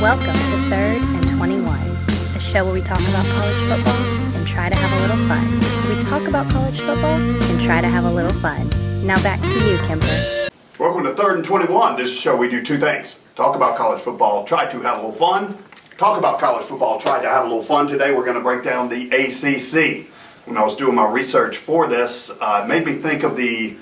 Welcome to 3rd and 21, a show where we talk about college football and try to have a little fun. We talk about college football and try to have a little fun. Now back to you, Kemper. Welcome to 3rd and 21. This is a show we do two things. Talk about college football, try to have a little fun. Talk about college football, try to have a little fun. Today we're going to break down the ACC. When I was doing my research for this, it made me think of the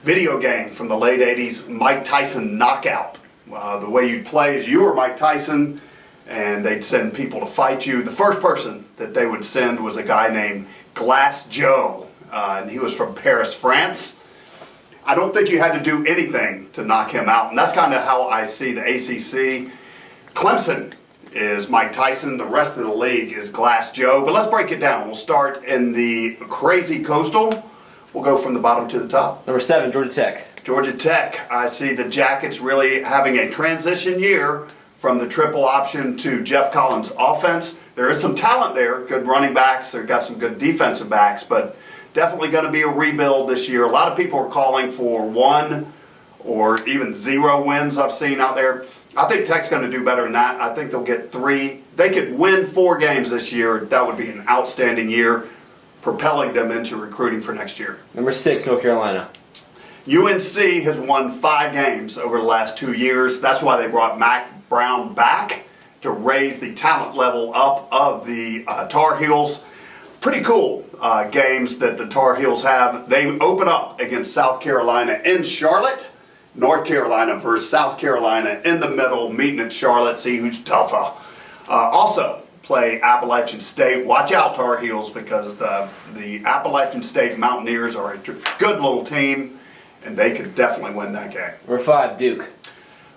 video game from the late 80s, Mike Tyson Knockout. The way you'd play is you were Mike Tyson, and they'd send people to fight you. The first person that they would send was a guy named Glass Joe, and he was from Paris, France. I don't think you had to do anything to knock him out, and that's kind of how I see the ACC. Clemson is Mike Tyson. The rest of the league is Glass Joe. But let's break it down. We'll start in the crazy Coastal. We'll go from the bottom to the top. Number 7, Georgia Tech. Georgia Tech. I see the Jackets really having a transition year from the triple option to Jeff Collins' offense. There is some talent there, good running backs. They've got some good defensive backs, but definitely going to be a rebuild this year. A lot of people are calling for 1 or even 0 wins I've seen out there. I think Tech's going to do better than that. I think they'll get 3. They could win 4 games this year. That would be an outstanding year, propelling them into recruiting for next year. Number 6, North Carolina. UNC has won 5 games over the last 2 years. That's why they brought Mac Brown back, to raise the talent level up of the Tar Heels. Pretty cool games that the Tar Heels have. They open up against South Carolina in Charlotte. North Carolina versus South Carolina in the middle, meeting at Charlotte, see who's tougher. Also play Appalachian State. Watch out, Tar Heels, because the Appalachian State Mountaineers are a good little team, and they could definitely win that game. Number 5, Duke.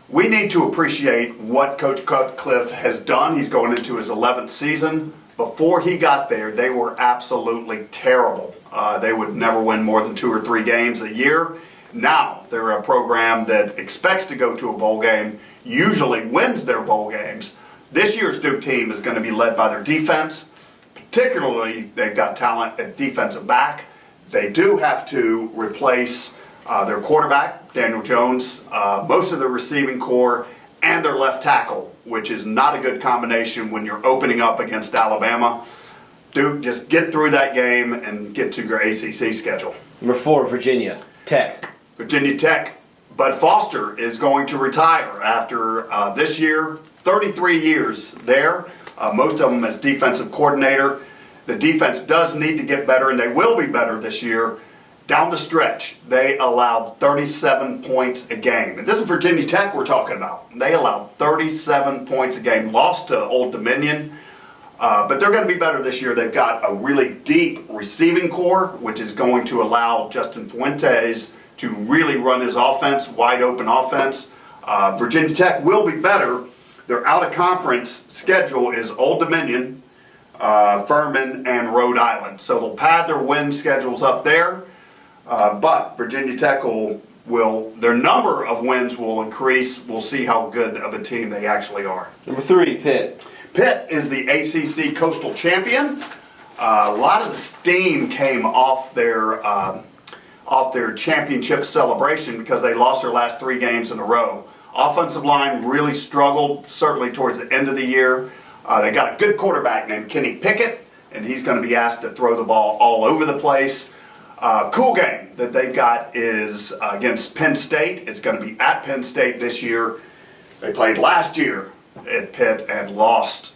We need to appreciate what Coach Cutcliffe has done. He's going into his 11th season. Before he got there, they were absolutely terrible. They would never win more than 2 or 3 games a year. Now they're a program that expects to go to a bowl game, usually wins their bowl games. This year's Duke team is going to be led by their defense. Particularly, they've got talent at defensive back. They do have to replace their quarterback, Daniel Jones, most of the receiving core, and their left tackle, which is not a good combination when you're opening up against Alabama. Duke, just get through that game and get to your ACC schedule. Number 4, Virginia Tech. Virginia Tech. Bud Foster is going to retire after this year, 33 years there, most of them as defensive coordinator. The defense does need to get better, and they will be better this year. Down the stretch, they allowed 37 points a game. And this is Virginia Tech we're talking about. They allowed 37 points a game, lost to Old Dominion. But they're going to be better this year. They've got a really deep receiving core, which is going to allow Justin Fuentes to really run his offense, wide open offense. Virginia Tech will be better. Their out-of-conference schedule is Old Dominion, Furman, and Rhode Island. So they'll pad their win schedules up there. But Virginia Tech will their number of wins will increase. We'll see how good of a team they actually are. Number 3, Pitt. Pitt is the ACC Coastal Champion. A lot of the steam came off their championship celebration because they lost their last 3 games in a row. Offensive line really struggled, certainly towards the end of the year. They got a good quarterback named Kenny Pickett, and he's going to be asked to throw the ball all over the place. Cool game that they've got is against Penn State. It's going to be at Penn State this year. They played last year at Pitt and lost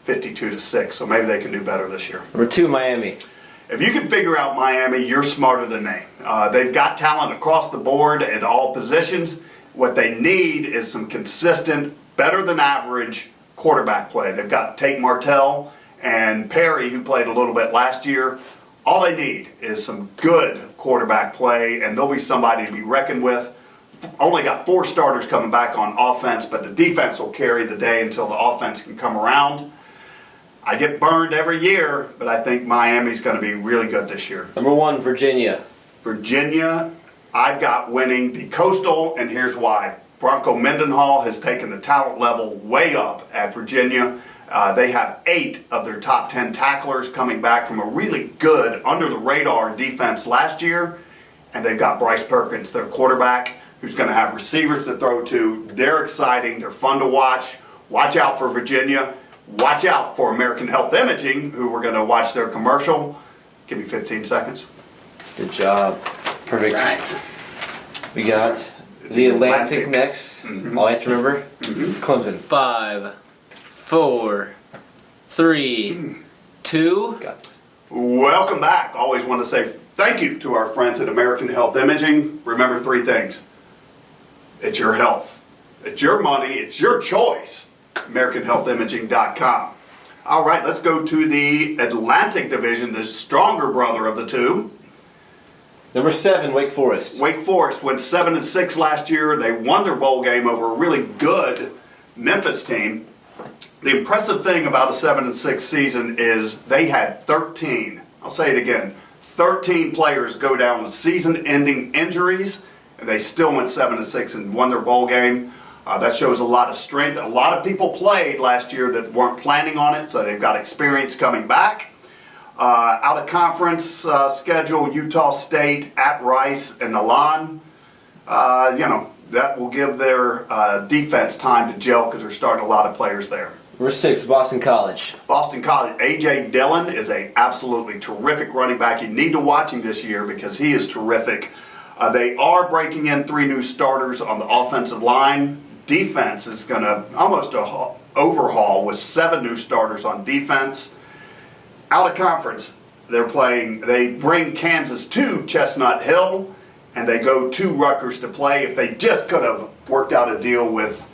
52-6, so maybe they can do better this year. Number 2, Miami. If you can figure out Miami, you're smarter than me. They've got talent across the board at all positions. What they need is some consistent, better than average quarterback play. They've got Tate Martell and Perry, who played a little bit last year. All they need is some good quarterback play, and they'll be somebody to be reckoned with. Only got 4 starters coming back on offense, but the defense will carry the day until the offense can come around. I get burned every year, but I think Miami's going to be really good this year. Number 1, Virginia. Virginia, I've got winning the Coastal, and here's why. Bronco Mendenhall has taken the talent level way up at Virginia. They have 8 of their top 10 tacklers coming back from a really good, under-the-radar defense last year. And they've got Bryce Perkins, their quarterback, who's going to have receivers to throw to. They're exciting. They're fun to watch. Watch out for Virginia. Watch out for American Health Imaging, who we're going to watch their commercial. Give me 15 seconds. Good job. Perfect. Right. We got the Atlantic next. All I have to remember, Clemson. 5, 4, 3, 2. Got this. Welcome back. Always want to say thank you to our friends at American Health Imaging. Remember 3 things. It's your health. It's your money. It's your choice. AmericanHealthImaging.com. All right, let's go to the Atlantic Division, the stronger brother of the two. Number 7, Wake Forest. Wake Forest went 7-6 last year. They won their bowl game over a really good Memphis team. The impressive thing about a 7-6 season is they had 13, I'll say it again, 13 players go down with season-ending injuries, and they still went 7-6 and won their bowl game. That shows a lot of strength. A lot of people played last year that weren't planning on it, so they've got experience coming back. Out of conference schedule, Utah State at Rice and Milan. That will give their defense time to gel because they're starting a lot of players there. Number 6, Boston College. Boston College, A.J. Dillon is a absolutely terrific running back. You need to watch him this year because he is terrific. They are breaking in 3 new starters on the offensive line. Defense is going to almost overhaul with 7 new starters on defense. Out of conference, they bring Kansas to Chestnut Hill, and they go to Rutgers to play. If they just could have worked out a deal with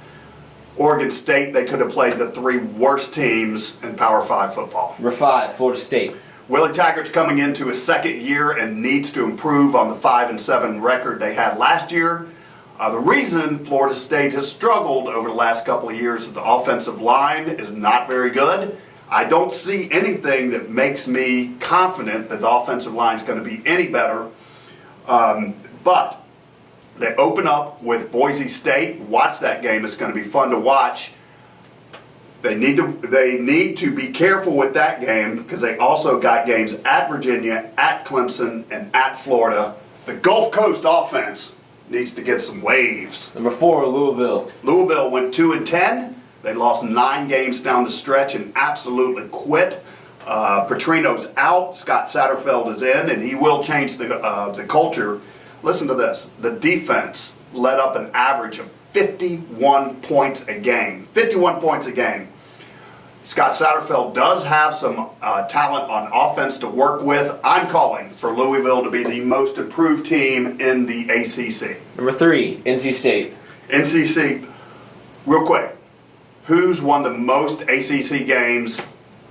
Oregon State, they could have played the 3 worst teams in Power 5 football. Number 5, Florida State. Willie Taggart's coming into his 2nd year and needs to improve on the 5-7 record they had last year. The reason Florida State has struggled over the last couple of years is the offensive line is not very good. I don't see anything that makes me confident that the offensive line is going to be any better. But they open up with Boise State. Watch that game. It's going to be fun to watch. They need to be careful with that game because they also got games at Virginia, at Clemson, and at Florida. The Gulf Coast offense needs to get some waves. Number 4, Louisville. Louisville went 2-10. They lost 9 games down the stretch and absolutely quit. Petrino's out. Scott Satterfield is in, and he will change the culture. Listen to this. The defense let up an average of 51 points a game. 51 points a game. Scott Satterfield does have some talent on offense to work with. I'm calling for Louisville to be the most improved team in the ACC. Number 3, NC State. NCC, real quick, who's won the most ACC games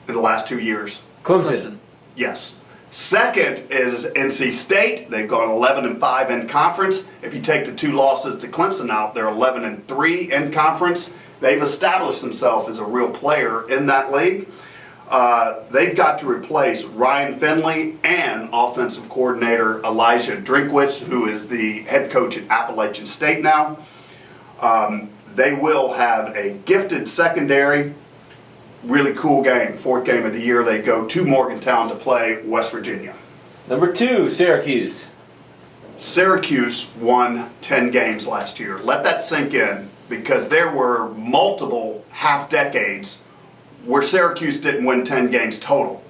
in the last 2 years? Clemson. Yes. Second is NC State. They've gone 11-5 in conference. If you take the 2 losses to Clemson out, they're 11-3 in conference. They've established themselves as a real player in that league. They've got to replace Ryan Finley and offensive coordinator Elijah Drinkwitz, who is the head coach at Appalachian State now. They will have a gifted secondary. Really cool game. 4th game of the year. They go to Morgantown to play West Virginia. Number 2, Syracuse. Syracuse won 10 games last year. Let that sink in because there were multiple half decades where Syracuse didn't win 10 games total.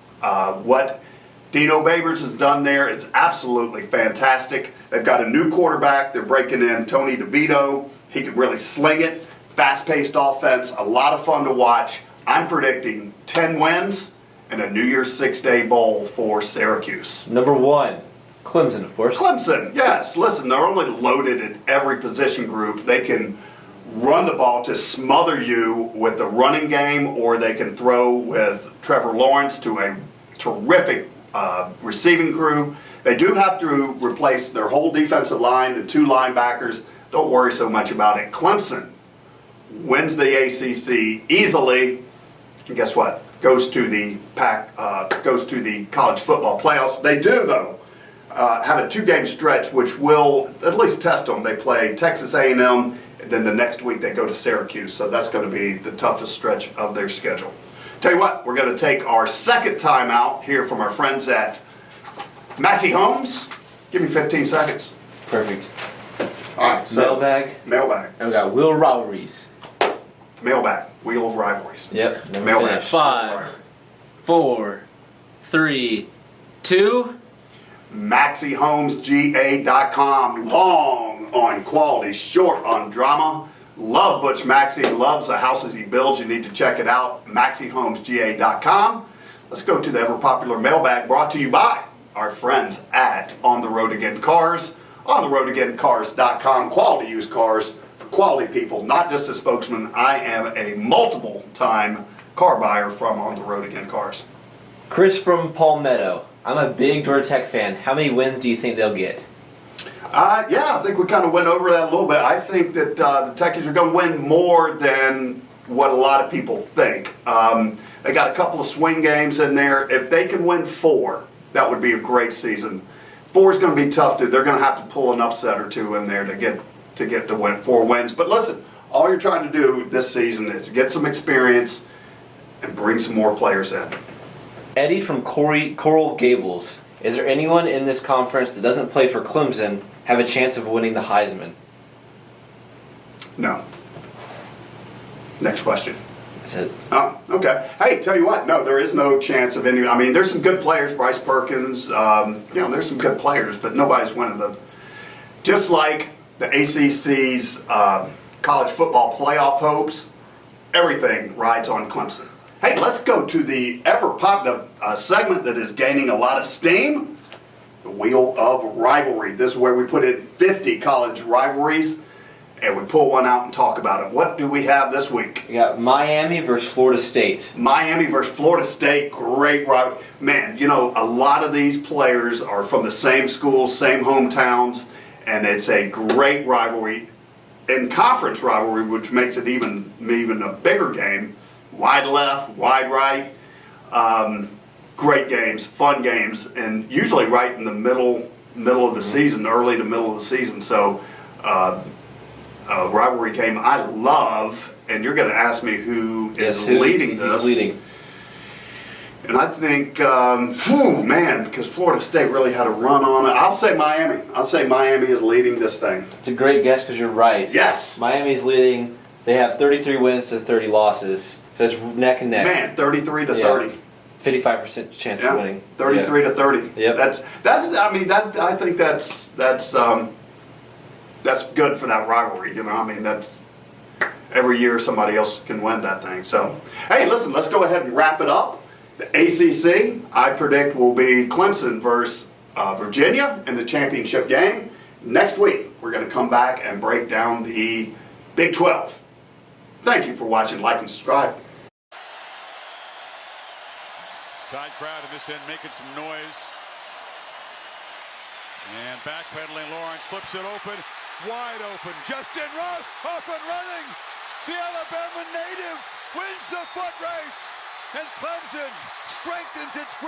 What Dino Babers has done there is absolutely fantastic. They've got a new quarterback. They're breaking in Tony DeVito. He could really sling it. Fast-paced offense. A lot of fun to watch. I'm predicting 10 wins and a New Year's 6-day bowl for Syracuse. Number 1, Clemson, of course. Clemson, yes. Listen, they're only loaded at every position group. They can run the ball to smother you with the running game, or they can throw with Trevor Lawrence to a terrific receiving crew. They do have to replace their whole defensive line and 2 linebackers. Don't worry so much about it. Clemson wins the ACC easily, and guess what? Goes to the college football playoffs. They do, though, have a 2-game stretch, which will at least test them. They play Texas A&M, and then the next week they go to Syracuse. So that's going to be the toughest stretch of their schedule. Tell you what, we're going to take our 2nd timeout here from our friends at Maxie Homes. Give me 15 seconds. Perfect. All right, so Mailbag. Mailbag. And we got Will Rivalries. Mailbag, Wheel of Rivalries. Yep. Never Mailbag. finished. 5, 4, 3, 2. MaxieHomesGA.com. Long on quality, short on drama. Love Butch Maxie, loves the houses he builds. You need to check it out. MaxieHomesGA.com. Let's go to the ever popular mailbag brought to you by our friends at On the Road Again Cars. OnTheRoadAgainCars.com. Quality used cars for quality people, not just a spokesman. I am a multiple time car buyer from On the Road Again Cars. Chris from Palmetto. I'm a big Georgia Tech fan. How many wins do you think they'll get? Yeah, I think we kind of went over that a little bit. I think that the Techies are going to win more than what a lot of people think. They got a couple of swing games in there. If they can win 4, that would be a great season. 4 is going to be tough. They're going to have to pull an upset or 2 in there to get to win 4 wins. But listen, all you're trying to do this season is get some experience and bring some more players in. Eddie from Coral Gables. Is there anyone in this conference that doesn't play for Clemson have a chance of winning the Heisman? No. Next question. That's it. Oh, okay. Hey, tell you what, no, there is no chance of any. I mean, there's some good players, Bryce Perkins, there's some good players, but nobody's winning them. Just like the ACC's college football playoff hopes, everything rides on Clemson. Hey, let's go to the ever-popular segment that is gaining a lot of steam, the Wheel of Rivalry. This is where we put in 50 college rivalries, and we pull one out and talk about it. What do we have this week? We got Miami versus Florida State. Miami versus Florida State, great rivalry. Man, a lot of these players are from the same schools, same hometowns, and it's a great rivalry. And conference rivalry, which makes it even a bigger game. Wide left, wide right. Great games, fun games, and usually right in the middle of the season, early to middle of the season. So, rivalry game I love, and you're going to ask me who is leading this. He's leading. And I think, because Florida State really had a run on it. I'll say Miami. I'll say Miami is leading this thing. It's a great guess because you're right. Yes. Miami's leading. They have 33 wins to 30 losses. So it's neck and neck. Man, 33 to 30. 55% chance of winning. 33 to 30. Yep. I think that's good for that rivalry. That's every year somebody else can win that thing. So, hey, listen, let's go ahead and wrap it up. The ACC, I predict, will be Clemson versus Virginia in the championship game. Next week, we're going to come back and break down the Big 12. Thank you for watching. Like and subscribe. Tight crowd in this end making some noise. And backpedaling, Lawrence flips it open. Wide open. Justin Ross off and running. The Alabama native wins the foot race. And Clemson strengthens its grip.